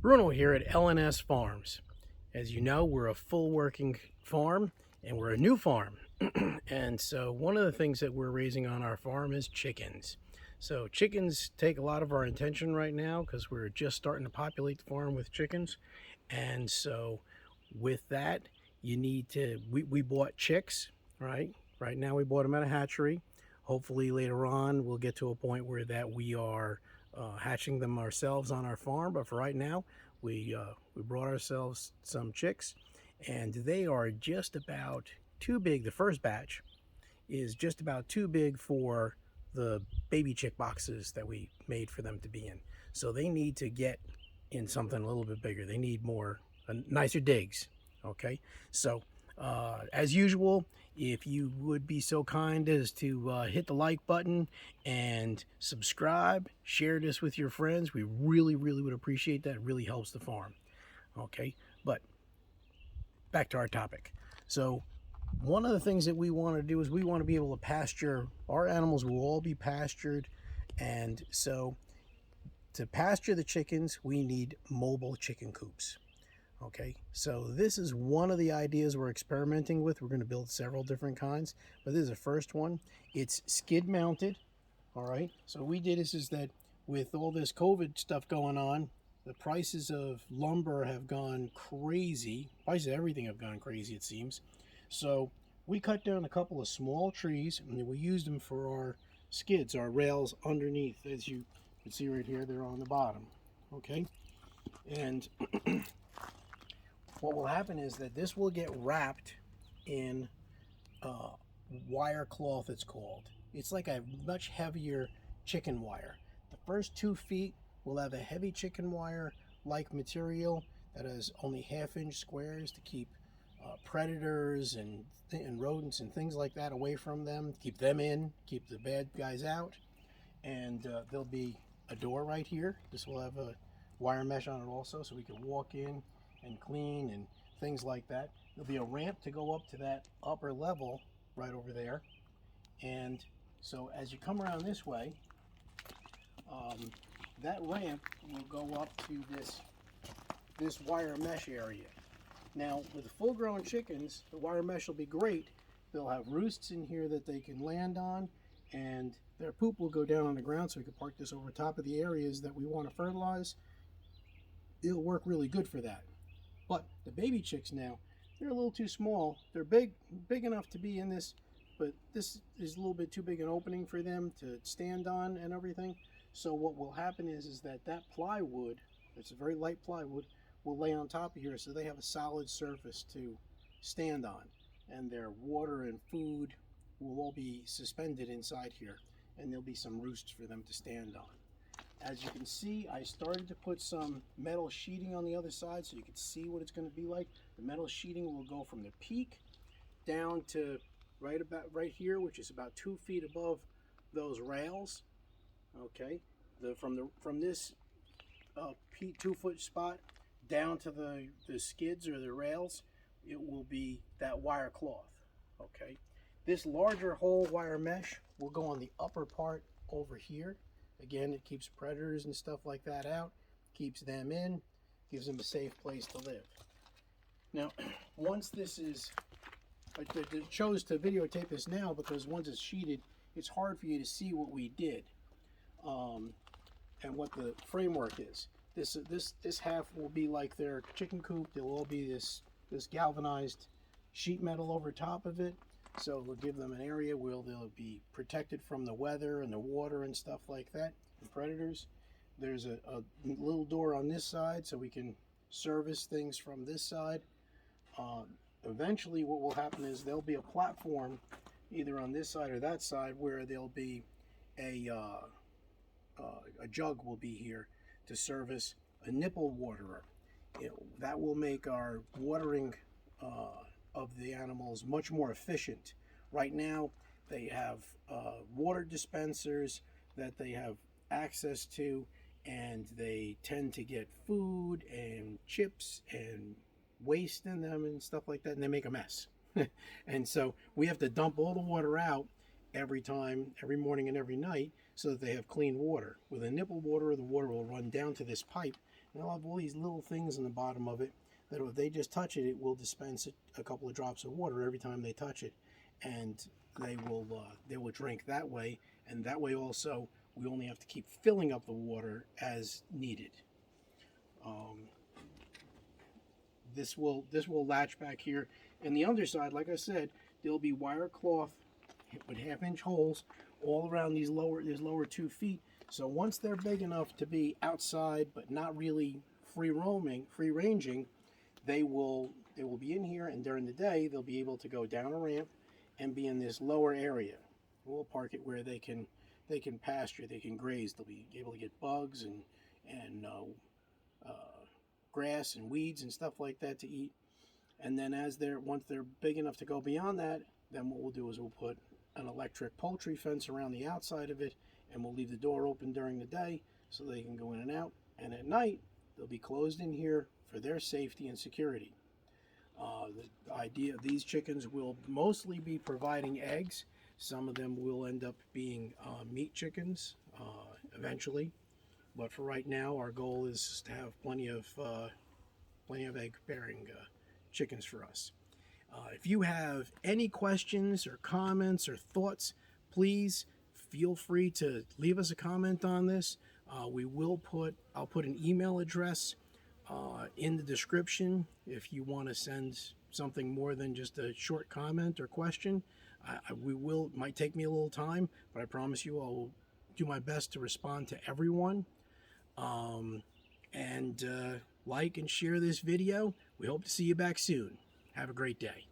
Bruno here at LNS Farms. As you know, we're a full working farm and we're a new farm. And so one of the things that we're raising on our farm is chickens. So chickens take a lot of our attention right now because we're just starting to populate the farm with chickens. And so with that, we bought chicks, right? Right now we bought them at a hatchery. Hopefully later on we'll get to a point where that we are hatching them ourselves on our farm. But for right now, we brought ourselves some chicks, and they are just about too big. The first batch is just about too big for the baby chick boxes that we made for them to be in. So they need to get in something a little bit bigger. They need more, nicer digs. Okay, so as usual, if you would be so kind as to hit the like button and subscribe, share this with your friends, we really would appreciate that. It really helps the farm. Okay, but back to our topic. So one of the things that we want to do is we want to be able to pasture. Our animals will all be pastured, and so to pasture the chickens, we need mobile chicken coops. Okay, so this is one of the ideas we're experimenting with. We're going to build several different kinds, but this is the first one. It's skid mounted. All right, so what we did is that with all this COVID stuff going on, the prices of lumber have gone crazy. Prices of everything have gone crazy, it seems. So we cut down a couple of small trees and we used them for our skids, our rails underneath. As you can see right here, they're on the bottom. Okay, and what will happen is that this will get wrapped in wire cloth, it's called. It's like a much heavier chicken wire. The first 2 feet will have a heavy chicken wire like material that has only 1/2 inch squares to keep predators and rodents and things like that away from them, keep them in, keep the bad guys out. And there'll be a door right here. This will have a wire mesh on it also, so we can walk in and clean and things like that. There'll be a ramp to go up to that upper level right over there. And so as you come around this way, that ramp will go up to this wire mesh area. Now with the full grown chickens, the wire mesh will be great. They'll have roosts in here that they can land on, and their poop will go down on the ground, so we can park this over top of the areas that we want to fertilize. It'll work really good for that. But the baby chicks now, they're a little too small. They're big enough to be in this, but this is a little bit too big an opening for them to stand on and everything. So what will happen is that plywood, it's a very light plywood, will lay on top of here so they have a solid surface to stand on. And their water and food will all be suspended inside here, and there'll be some roosts for them to stand on. As you can see, I started to put some metal sheeting on the other side so you can see what it's going to be like. The metal sheeting will go from the peak down to right here, which is about 2 feet above those rails. Okay, from this 2-foot spot down to the skids or the rails, it will be that wire cloth. Okay, this larger whole wire mesh will go on the upper part over here. Again, it keeps predators and stuff like that out, keeps them in, gives them a safe place to live. Now, once this is, I chose to videotape this now because once it's sheeted, it's hard for you to see what we did and what the framework is. This half will be like their chicken coop. There will all be this galvanized sheet metal over top of it. So we'll give them an area where they'll be protected from the weather and the water and stuff like that, and predators. There's a little door on this side so we can service things from this side. Eventually what will happen is there'll be a platform either on this side or that side where there'll be a jug will be here to service a nipple waterer. That will make our watering of the animals much more efficient. Right now they have water dispensers that they have access to, and they tend to get food and chips and waste in them and stuff like that, and they make a mess. And so we have to dump all the water out every morning and every night so that they have clean water. With a nipple water, the water will run down to this pipe They'll have all these little things in the bottom of it that if they just touch it, it will dispense a couple of drops of water every time they touch it, and they will drink that way. And that way also, we only have to keep filling up the water as needed. Um, this will latch back here, and the underside, like I said, there'll be wire cloth with 1/2 inch holes all around these lower 2 feet. So once they're big enough to be outside but not really free ranging, they will be in here, and during the day they'll be able to go down a ramp and be in this lower area. We'll park it where they can pasture, they can graze, they'll be able to get bugs and grass and weeds and stuff like that to eat. And then once they're big enough to go beyond that, then what we'll do is we'll put an electric poultry fence around the outside of it, and we'll leave the door open during the day so they can go in and out. And at night, they'll be closed in here for their safety and security. The idea of these chickens will mostly be providing eggs. Some of them will end up being meat chickens eventually. But for right now, our goal is to have plenty of egg-bearing chickens for us. If you have any questions or comments or thoughts, please feel free to leave us a comment on this. I'll put an email address in the description if you want to send something more than just a short comment or question. It might take me a little time, but I promise you I'll do my best to respond to everyone. And like and share this video. We hope to see you back soon. Have a great day.